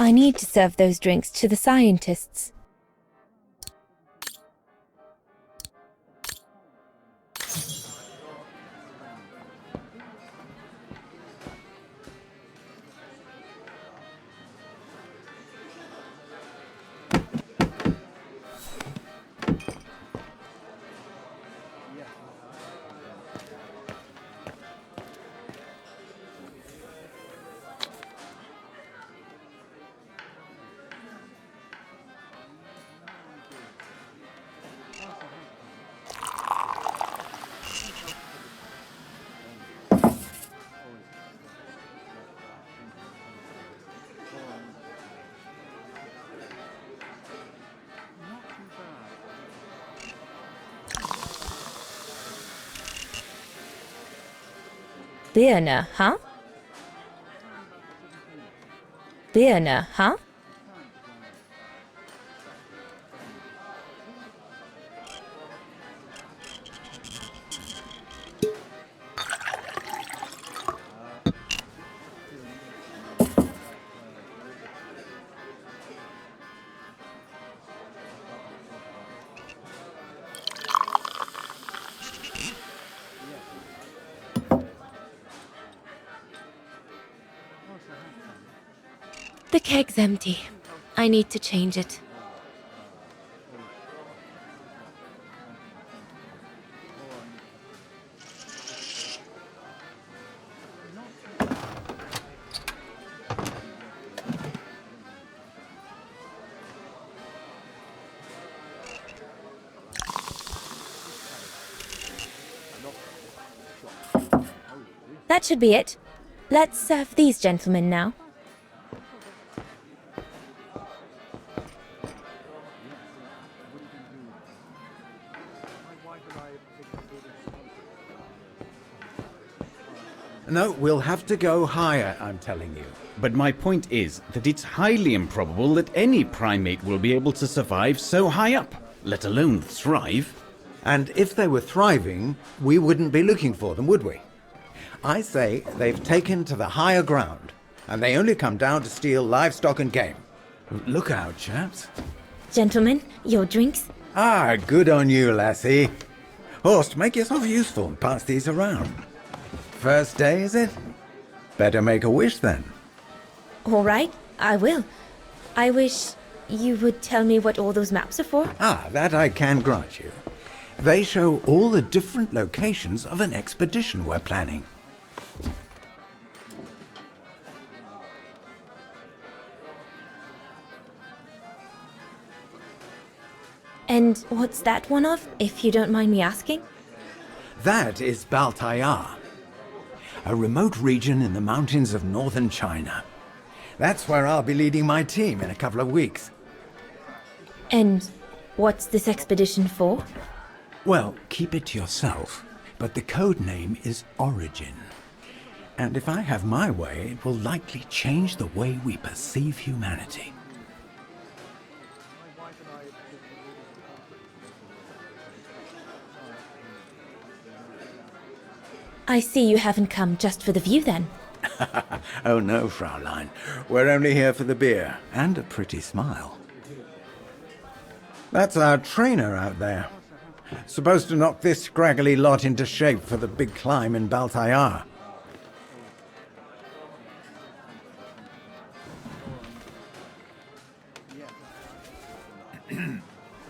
I need to serve those drinks to the scientists. Dana, huh? Dana, huh? The keg's empty. I need to change it. That should be it. Let's serve these gentlemen now. No, we'll have to go higher, I'm telling you. But my point is that it's highly improbable that any primate will be able to survive so high up, let alone thrive. And if they were thriving, we wouldn't be looking for them, would we? I say they've taken to the higher ground, and they only come down to steal livestock and game. Look out, chaps. Gentlemen, your drinks? Ah, good on you, lassie. Horst, make yourself useful and pass these around. First day, is it? Better make a wish, then. All right, I will. I wish you would tell me what all those maps are for. Ah, that I can grant you. They show all the different locations of an expedition we're planning. And what's that one of, if you don't mind me asking? That is Baltayar, a remote region in the mountains of northern China. That's where I'll be leading my team in a couple of weeks. And what's this expedition for? Well, keep it to yourself, but the code name is Origin. And if I have my way, it will likely change the way we perceive humanity. I see you haven't come just for the view then. Oh no, Fraulein. We're only here for the beer and a pretty smile. That's our trainer out there. Supposed to knock this scraggly lot into shape for the big climb in Baltayar.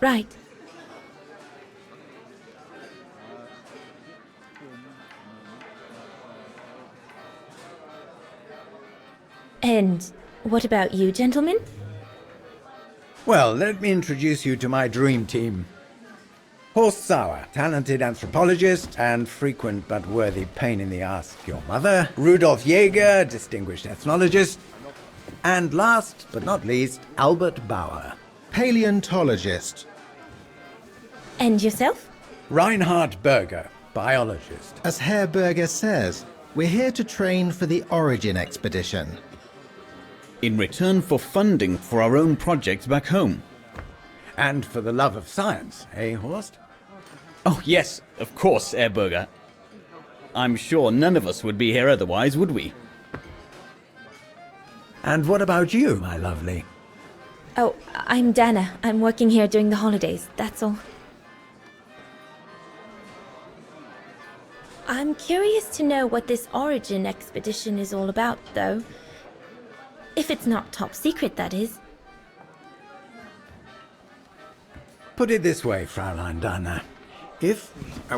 Right. And what about you, gentlemen? Well, let me introduce you to my dream team. Horst Sauer, talented anthropologist and frequent but worthy pain in the ass your mother. Rudolf Jäger, distinguished ethnologist. And last but not least, Albert Bauer, paleontologist. And yourself? Reinhard Berger, biologist. As Herr Berger says, we're here to train for the Origin expedition. In return for funding for our own projects back home. And for the love of science, eh, Horst? Oh yes, of course, Herr Berger. I'm sure none of us would be here otherwise, would we? And what about you, my lovely? Oh, I'm Dana. I'm working here during the holidays, that's all. I'm curious to know what this Origin expedition is all about, though. If it's not top secret, that is. Put it this way, Fraulein Dana.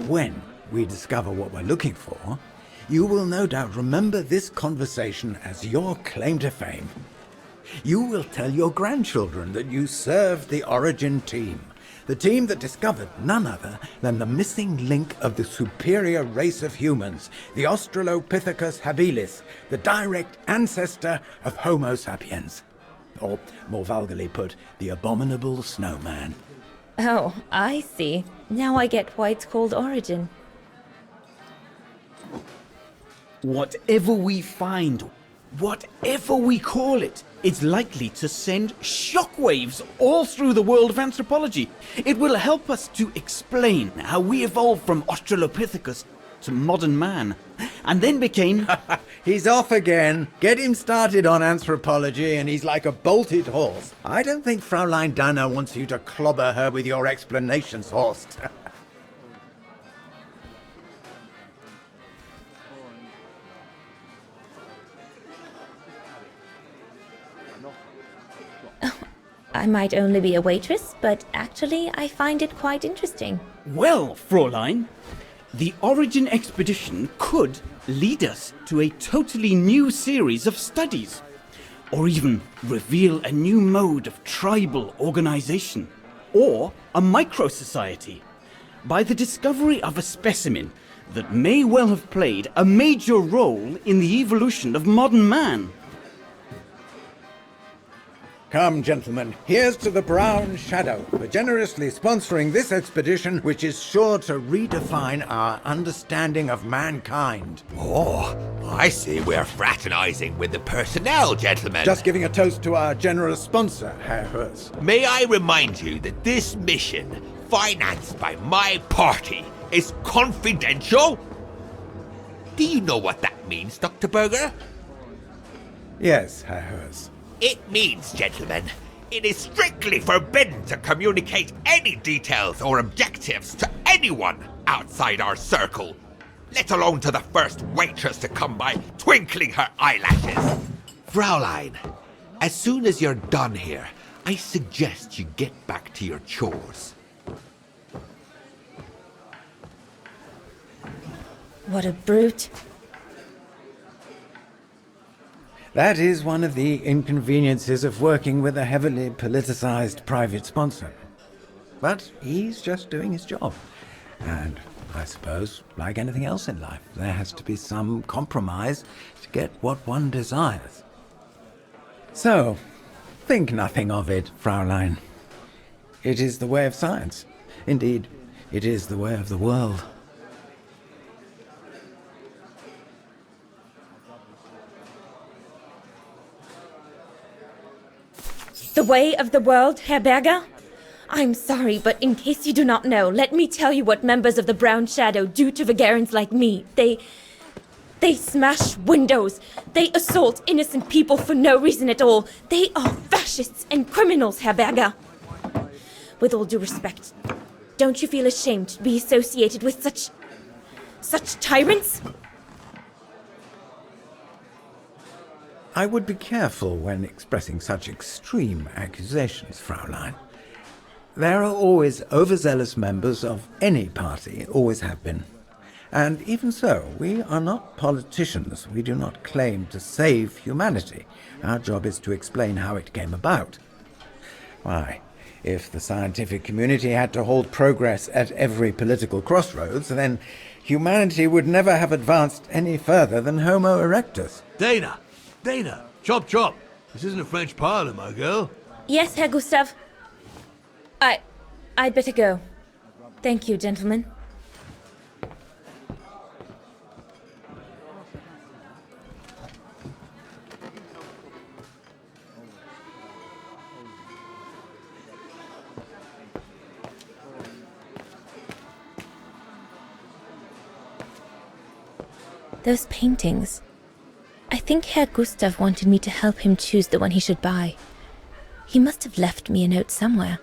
When we discover what we're looking for, you will no doubt remember this conversation as your claim to fame. You will tell your grandchildren that you served the Origin team, the team that discovered none other than the missing link of the superior race of humans, the Australopithecus habilis, the direct ancestor of Homo sapiens. Or, more vulgarly put, the abominable snowman. Oh, I see. Now I get why it's called Origin. Whatever we find, whatever we call it, it's likely to send shockwaves all through the world of anthropology. It will help us to explain how we evolved from Australopithecus to modern man, and then became... He's off again. Get him started on anthropology and he's like a bolted horse. I don't think Fraulein Dana wants you to clobber her with your explanations, Horst. I might only be a waitress, but actually I find it quite interesting. Well, Fräulein, the Origin expedition could lead us to a totally new series of studies, or even reveal a new mode of tribal organization, or a micro-society, by the discovery of a specimen that may well have played a major role in the evolution of modern man. Come, gentlemen, here's to the Brown Shadow for generously sponsoring this expedition, which is sure to redefine our understanding of mankind. Oh, I see we're fraternizing with the personnel, gentlemen. Just giving a toast to our generous sponsor, Herr Herz. May I remind you that this mission, financed by my party, is confidential? Do you know what that means, Dr. Berger? Yes, Herr Herz. It means, gentlemen, it is strictly forbidden to communicate any details or objectives to anyone outside our circle, let alone to the first waitress to come by twinkling her eyelashes. Fraulein, as soon as you're done here, I suggest you get back to your chores. What a brute. That is one of the inconveniences of working with a heavily politicized private sponsor. But he's just doing his job. And I suppose, like anything else in life, there has to be some compromise to get what one desires. So, think nothing of it, Fraulein. It is the way of science. Indeed, it is the way of the world. The way of the world, Herr Berger? I'm sorry, but in case you do not know, let me tell you what members of the Brown Shadow do to Vagarans like me. They smash windows. They assault innocent people for no reason at all. They are fascists and criminals, Herr Berger. With all due respect, don't you feel ashamed to be associated with such tyrants? I would be careful when expressing such extreme accusations, Fraulein. There are always overzealous members of any party, always have been. And even so, we are not politicians. We do not claim to save humanity. Our job is to explain how it came about. Why, if the scientific community had to halt progress at every political crossroads, then humanity would never have advanced any further than Homo erectus. Dana! Chop chop! This isn't a French parlor, my girl. Yes, Herr Gustav. I'd better go. Thank you, gentlemen. Those paintings. I think Herr Gustav wanted me to help him choose the one he should buy. He must have left me a note somewhere.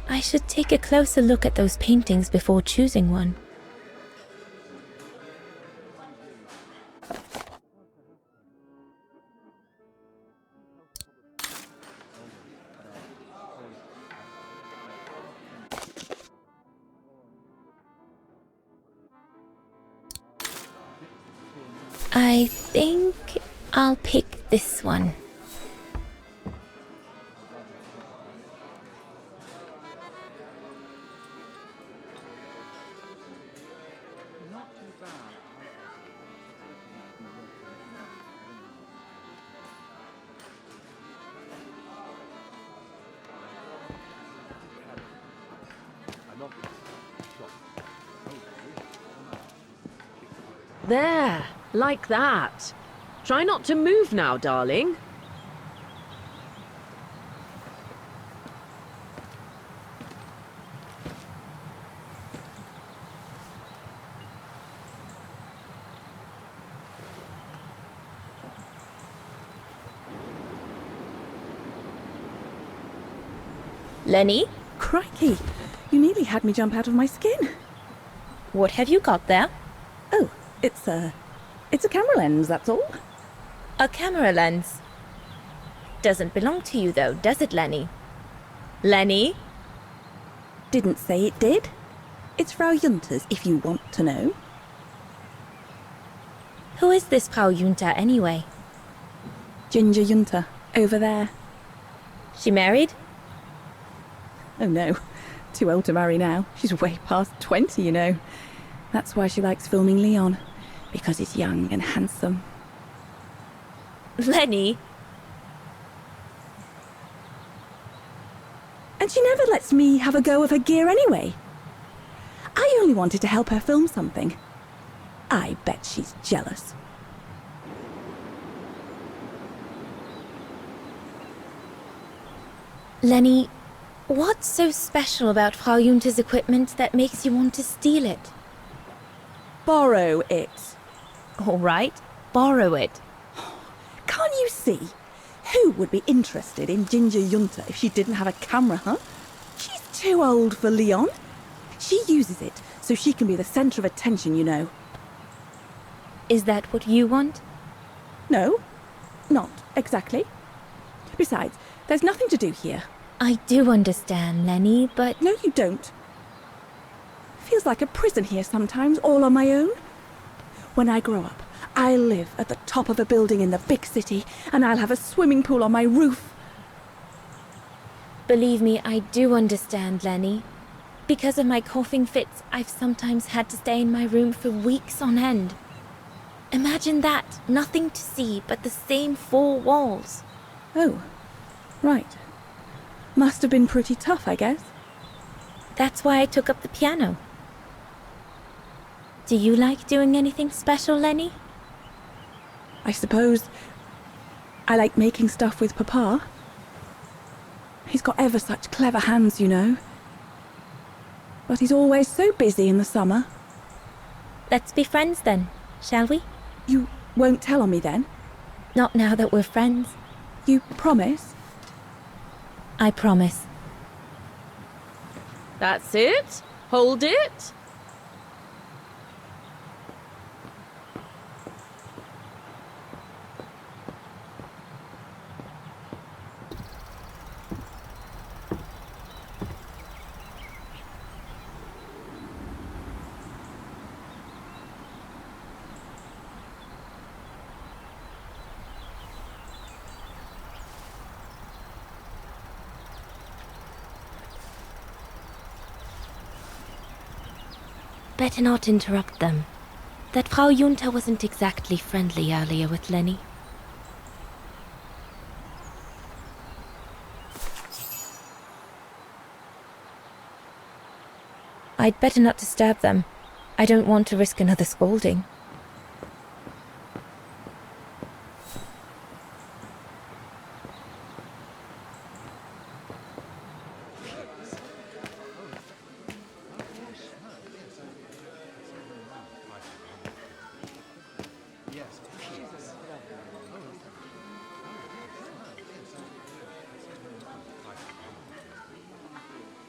I should take a closer look at those paintings before choosing one. I think I'll pick this one. There, like that. Try not to move now, darling. Leni, Crikey, you nearly had me jump out of my skin. what have you got there? Oh, it's a camera lens, that's all. A camera lens. Doesn't belong to you though, does it, Leni? Leni? Didn't say it did. It's Frau Junter's, if you want to know. Who is this Frau Junta anyway? Ginger Junter, over there. She married? Oh no, too old to marry now. She's way past 20, you know. That's why she likes filming Leon, because he's young and handsome. Leni? And she never lets me have a go of her gear anyway. I only wanted to help her film something. I bet she's jealous. Leni, what's so special about Frau Junta's equipment that makes you want to steal it? Borrow it. All right, borrow it. Can't you see? Who would be interested in Ginger Junter if she didn't have a camera, huh? She's too old for Leon. She uses it so she can be the centre of attention, you know. Is that what you want? No, not exactly. Besides, there's nothing to do here. I do understand, Leni, but... No, you don't. Feels like a prison here sometimes, all on my own. When I grow up, I'll live at the top of a building in the big city, and I'll have a swimming pool on my roof. Believe me, I do understand, Leni. Because of my coughing fits, I've sometimes had to stay in my room for weeks on end. Imagine that, nothing to see but the same four walls. Oh, right. Must have been pretty tough, I guess. That's why I took up the piano. Do you like doing anything special, Leni? I suppose I like making stuff with Papa. He's got ever such clever hands, you know. But he's always so busy in the summer. Let's be friends then, shall we? You won't tell on me then? Not now that we're friends. You promise? I promise. That's it. Hold it. Better not interrupt them. That Frau Junta wasn't exactly friendly earlier with Leni. I'd better not disturb them. I don't want to risk another scolding.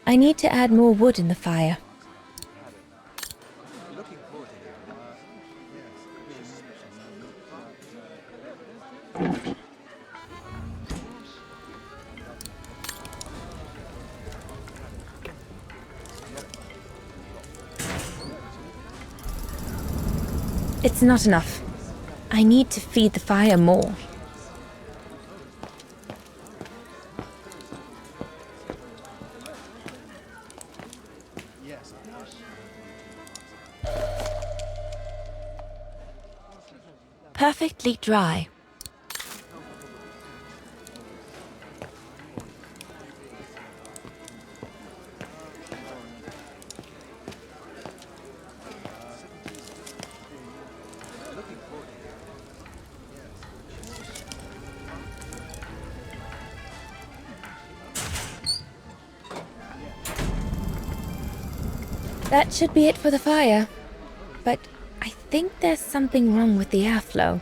I need to add more wood in the fire. It's not enough. I need to feed the fire more. Perfectly dry. That should be it for the fire. But I think there's something wrong with the airflow.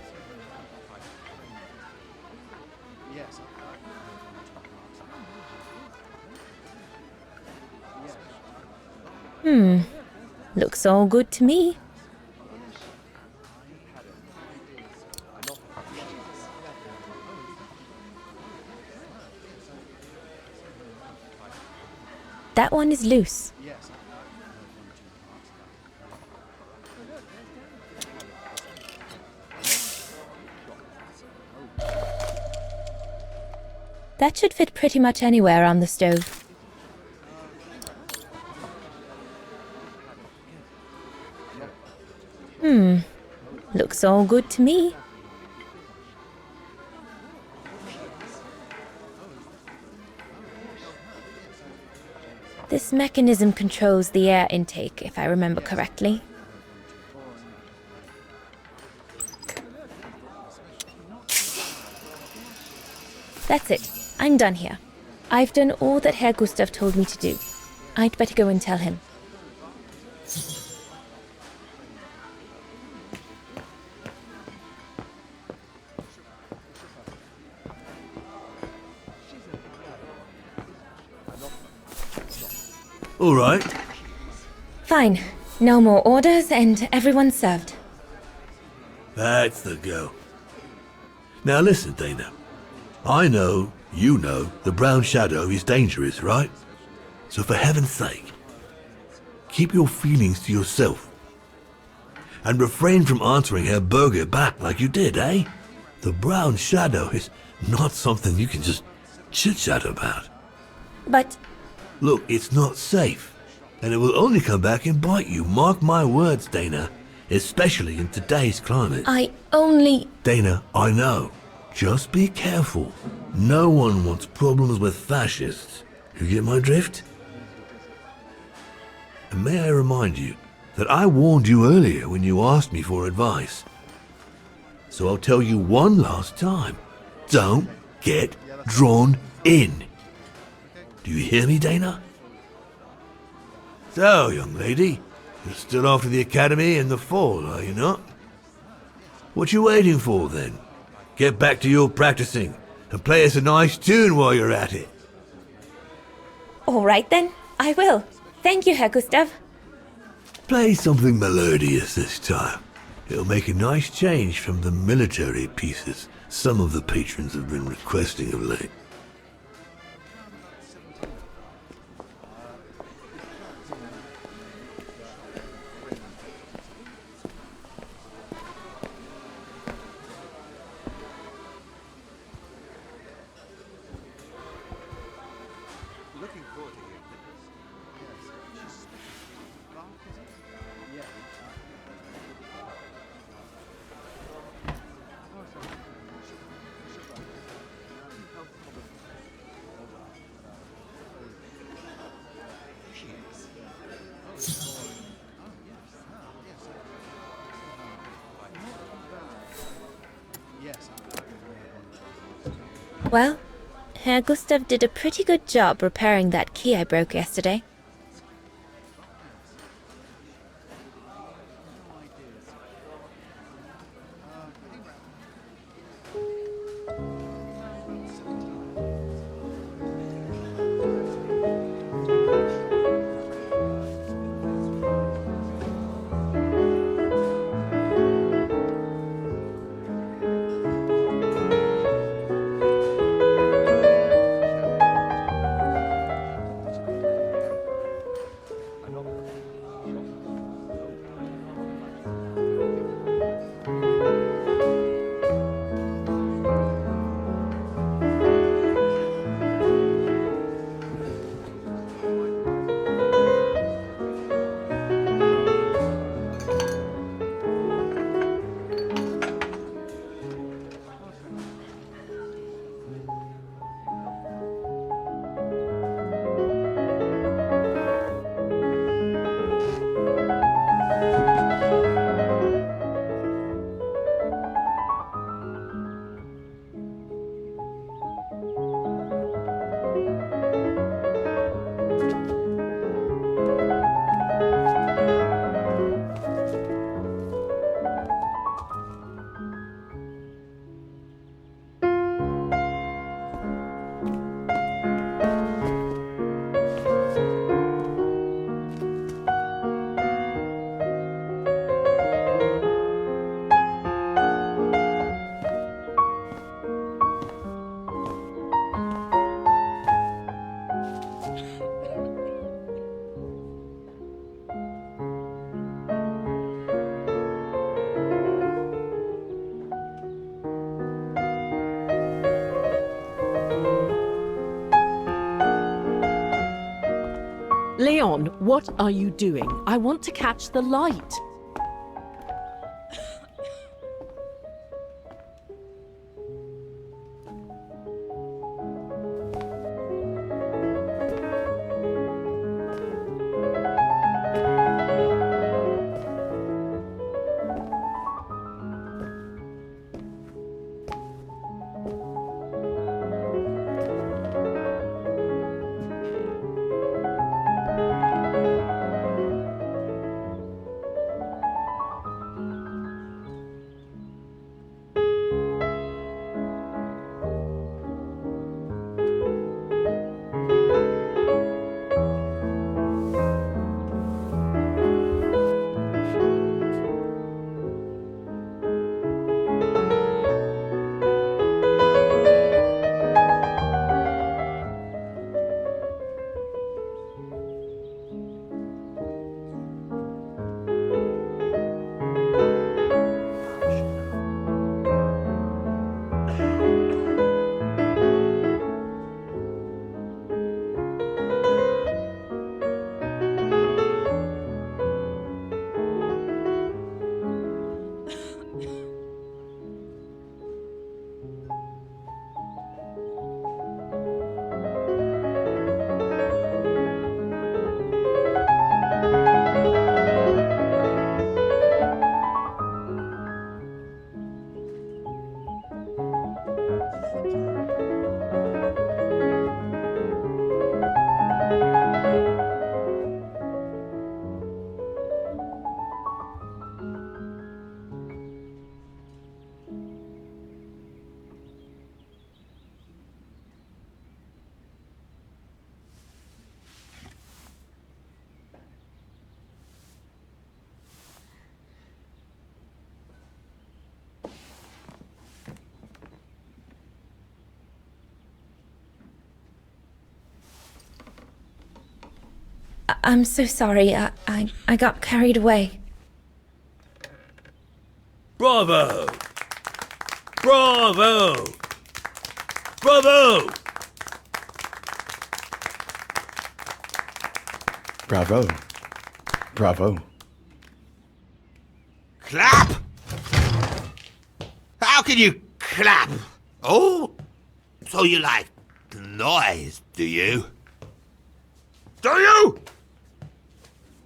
Looks all good to me. That one is loose. That should fit pretty much anywhere on the stove. Looks all good to me. This mechanism controls the air intake, if I remember correctly. That's it. I'm done here. I've done all that Herr Gustav told me to do. I'd better go and tell him. All right. Fine. No more orders and everyone's served. That's the go. Now listen, Dana. I know, you know, the brown shadow is dangerous, right? So for heaven's sake, keep your feelings to yourself. And refrain from answering Herr Berger back like you did, eh? The brown shadow is not something you can just chit-chat about. But Look, it's not safe. And it will only come back and bite you. Mark my words, Dana. Especially in today's climate. I only... Dana, I know. Just be careful. No one wants problems with fascists. You get my drift? And may I remind you that I warned you earlier when you asked me for advice. So I'll tell you one last time. Don't get drawn in. Do you hear me, Dana? So, young lady, you're still off to the academy in the fall, are you not? What you waiting for, then? Get back to your practicing and play us a nice tune while you're at it. All right then, I will. Thank you, Herr Gustav. Play something melodious this time. It'll make a nice change from the military pieces some of the patrons have been requesting of late. Well, Herr Gustav did a pretty good job repairing that key I broke yesterday. Leon, what are you doing? I want to catch the light. I'm so sorry. I got carried away. Bravo! Bravo! Bravo! Bravo. Bravo. Clap? How can you clap? Oh, so you like the noise, do you? Do you?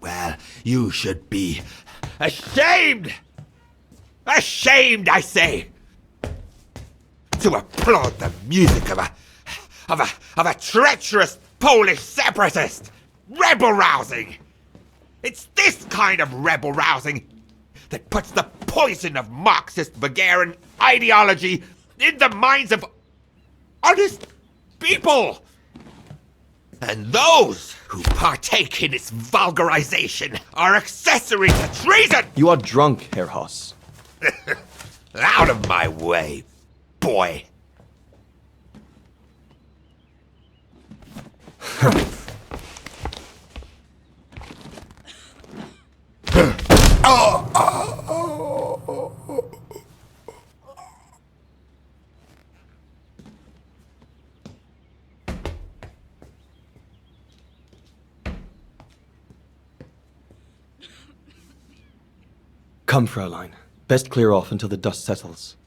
Well, you should be ashamed! Ashamed, I say! to applaud the music of a treacherous Polish separatist. Rebel rousing. It's this kind of rebel rousing that puts the poison of Marxist Vaghen ideology in the minds of honest people. And those who partake in its vulgarization are accessory to treason! You are drunk, Herr Hoss. Out of my way, boy. Come, Fräulein. Best clear off until the dust settles.